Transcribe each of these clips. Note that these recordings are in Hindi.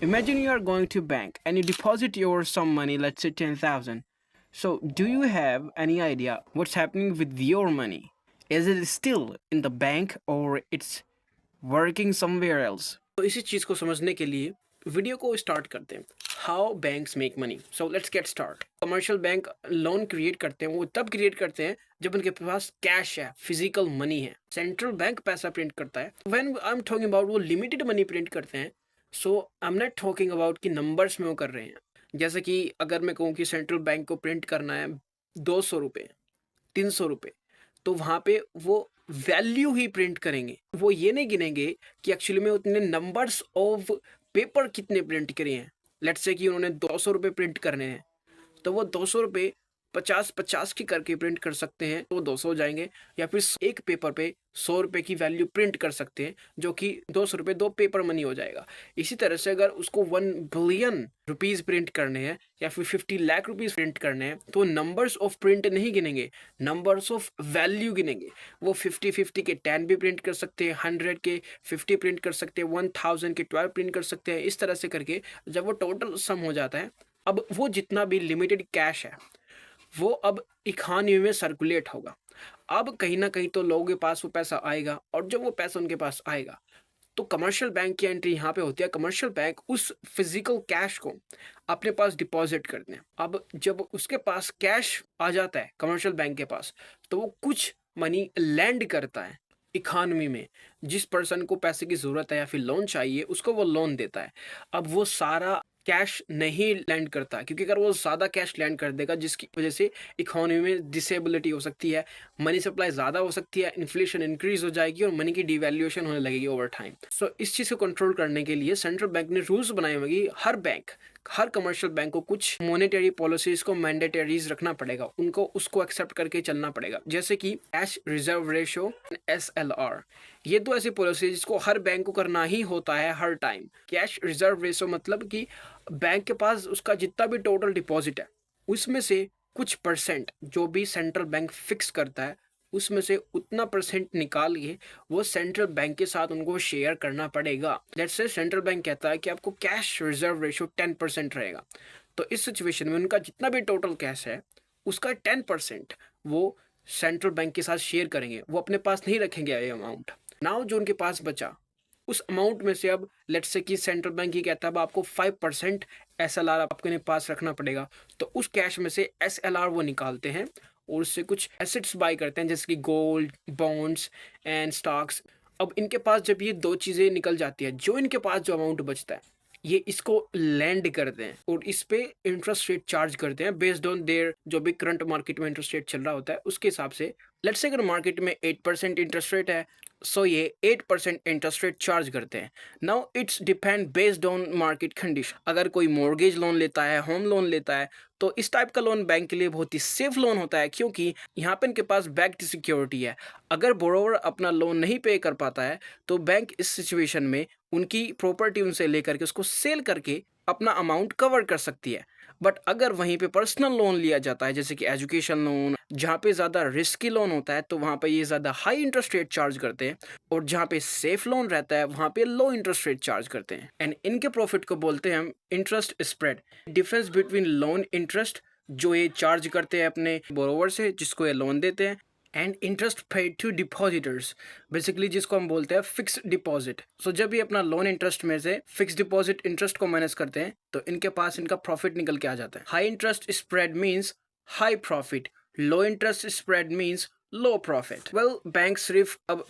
Imagine you are going to bank and you deposit your some money, let's say 10,000. So, do you have any idea what's happening with your money? Is it still in the bank or it's working somewhere else? तो इसी चीज को समझने के लिए वीडियो को स्टार्ट करते हैं। How banks make money. So let's get start. Commercial bank loan create करते हैं, वो तब क्रिएट करते हैं जब उनके पास कैश है, फिजिकल मनी है। सेंट्रल बैंक पैसा प्रिंट करता है। When I am talking about वो लिमिटेड मनी प्रिंट करते हैं। So I am not talking about कि नंबर्स में वो कर रहे हैं। जैसे कि अगर मैं कहूँ कि सेंट्रल बैंक को प्रिंट करना है 200 रुपये, 300 रुपये, तो वहाँ पे वो वैल्यू ही प्रिंट करेंगे। वो ये नहीं गिनेंगे कि एक्चुअली में उतने नंबर्स ऑफ पेपर कितने प्रिंट करे हैं। लेट्स से कि उन्होंने 200 रुपये प्रिंट करने हैं, तो वो 200 रुपये 50-50 की करके प्रिंट कर सकते हैं, तो वो 200 हो जाएंगे। या फिर एक पेपर पे 100 रुपये की वैल्यू प्रिंट कर सकते हैं, जो कि 200 रुपये 2 पेपर मनी हो जाएगा। इसी तरह से अगर उसको 1 बिलियन रुपीज़ प्रिंट करने हैं या फिर 50 लाख रुपीज़ प्रिंट करने हैं, तो नंबर्स ऑफ प्रिंट नहीं गिनेंगे, नंबर्स ऑफ वैल्यू गिनेंगे। वो 50-50 के 10 भी प्रिंट कर सकते हैं, 100 के 50 प्रिंट कर सकते हैं, 1000 के 12 प्रिंट कर सकते हैं। इस तरह से करके जब वो टोटल सम हो जाता है, अब वो जितना भी लिमिटेड कैश है वो अब इकोनॉमी में सर्कुलेट होगा। अब कहीं ना कहीं तो लोगों के पास वो पैसा आएगा, और जब वो पैसा उनके पास आएगा तो कमर्शियल बैंक की एंट्री यहाँ पे होती है। कमर्शियल बैंक उस फिजिकल कैश को अपने पास डिपॉजिट करते हैं। अब जब उसके पास कैश आ जाता है कमर्शियल बैंक के पास, तो वो कुछ मनी लैंड करता है इकोनॉमी में। जिस पर्सन को पैसे की ज़रूरत है या फिर लोन चाहिए, उसको वो लोन देता है। अब वो सारा कैश नहीं लैंड करता, क्योंकि अगर वो ज़्यादा कैश लैंड कर देगा, जिसकी वजह से इकोनॉमी में डिसेबिलिटी हो सकती है, मनी सप्लाई ज़्यादा हो सकती है, इन्फ्लेशन इंक्रीज हो जाएगी और मनी की डिवैल्यूएशन होने लगेगी ओवर टाइम। सो इस चीज़ को कंट्रोल करने के लिए सेंट्रल बैंक ने रूल्स बनाए हुए कि हर कमर्शियल बैंक को कुछ मॉनेटरी पॉलिसीज को मैंडेटरीज रखना पड़ेगा, उनको उसको एक्सेप्ट करके चलना पड़ेगा। जैसे कि कैश रिजर्व रेशो, SLR, ये दो ऐसी पॉलिसी जिसको हर बैंक को करना ही होता है हर टाइम। कैश रिजर्व रेशो मतलब कि बैंक के पास उसका जितना भी टोटल डिपॉजिट है, उसमें से कुछ परसेंट जो भी सेंट्रल बैंक फिक्स करता है, उसमें से उतना परसेंट निकाल के वो सेंट्रल बैंक के साथ उनको शेयर करना पड़ेगा। जैसे सेंट्रल बैंक कहता है कि आपको कैश रिजर्व रेशो 10% रहेगा, तो इस सिचुएशन में उनका जितना भी टोटल कैश है उसका 10% वो सेंट्रल बैंक के साथ शेयर करेंगे। वो अपने पास नहीं रखेंगे ये अमाउंट। नाउ जो उनके पास बचा, उस अमाउंट में से अब लेट्स से कि सेंट्रल बैंक ही कहता है अब आपको 5% SLR आपके पास रखना पड़ेगा, तो उस कैश में से SLR वो निकालते हैं और उससे कुछ एसेट्स बाय करते हैं, जैसे कि गोल्ड, बॉन्ड्स एंड स्टॉक्स। अब इनके पास जब ये दो चीज़ें निकल जाती है, जो इनके पास जो अमाउंट बचता है ये इसको लैंड करते हैं और इस पे इंटरेस्ट रेट चार्ज करते हैं बेस्ड ऑन देयर जो भी करंट मार्केट में इंटरेस्ट रेट चल रहा होता है उसके हिसाब से। लेट्स से अगर मार्केट में 8% इंटरेस्ट रेट है, सो ये 8% इंटरेस्ट रेट चार्ज करते हैं। Now it's depend based on market condition. अगर कोई मॉर्गेज लोन लेता है, होम लोन लेता है, तो इस टाइप का लोन बैंक के लिए बहुत ही सेफ लोन होता है, क्योंकि यहाँ पे इनके पास बैक्ड सिक्योरिटी है। अगर बोरोवर अपना लोन नहीं पे कर पाता है, तो बैंक इस सिचुएशन में उनकी प्रॉपर्टी उनसे लेकर के उसको सेल करके अपना अमाउंट कवर कर सकती है। बट अगर वहीं पे पर्सनल लोन लिया जाता है, जैसे कि एजुकेशन लोन, जहाँ पे ज़्यादा रिस्की लोन होता है, तो वहाँ पे ये ज़्यादा हाई इंटरेस्ट रेट चार्ज करते हैं, और जहाँ पे सेफ लोन रहता है वहाँ पे लो इंटरेस्ट रेट चार्ज करते हैं। एंड इनके प्रॉफिट को बोलते हैं हम interest spread. Difference between loan interest जो ये चार्ज करते हैं अपने बोरोवर से जिसको ये लोन देते हैं, and interest paid to depositors, basically जिसको हम बोलते हैं फिक्स डिपॉजिट। सो जब ये अपना लोन इंटरेस्ट में से फिक्स डिपॉजिट इंटरेस्ट को माइनस करते हैं, तो इनके पास इनका प्रॉफिट निकल के आ जाता है। High interest spread means high profit, लो interest spread means low profit. Well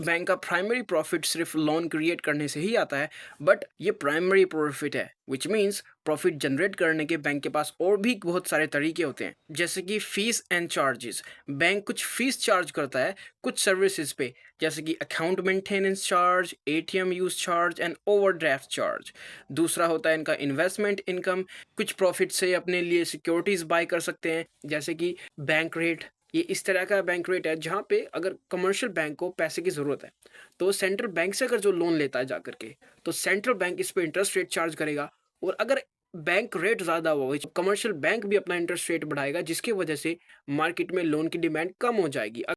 bank का प्राइमरी प्रॉफिट सिर्फ लोन क्रिएट करने से ही आता है, बट ये प्राइमरी प्रॉफिट है, विच मीन्स प्रॉफिट जनरेट करने के बैंक के पास और भी बहुत सारे तरीके होते हैं, जैसे कि फीस एंड चार्जेस। बैंक कुछ फीस चार्ज करता है कुछ सर्विसेज पे, जैसे कि account maintenance charge, ATM use charge and overdraft charge. दूसरा होता है इनका इन्वेस्टमेंट इनकम। कुछ प्रॉफिट से अपने लिए सिक्योरिटीज बाय कर सकते हैं, जैसे कि बैंक रेट। ये इस तरह का बैंक रेट है जहाँ पे अगर कमर्शियल बैंक को पैसे की ज़रूरत है, तो सेंट्रल बैंक से अगर जो लोन लेता है जाकर के, तो सेंट्रल बैंक इस पे इंटरेस्ट रेट चार्ज करेगा। और अगर बैंक रेट ज़्यादा हुआ, कमर्शियल बैंक भी अपना इंटरेस्ट रेट बढ़ाएगा, जिसकी वजह से मार्केट में लोन की डिमांड कम हो जाएगी।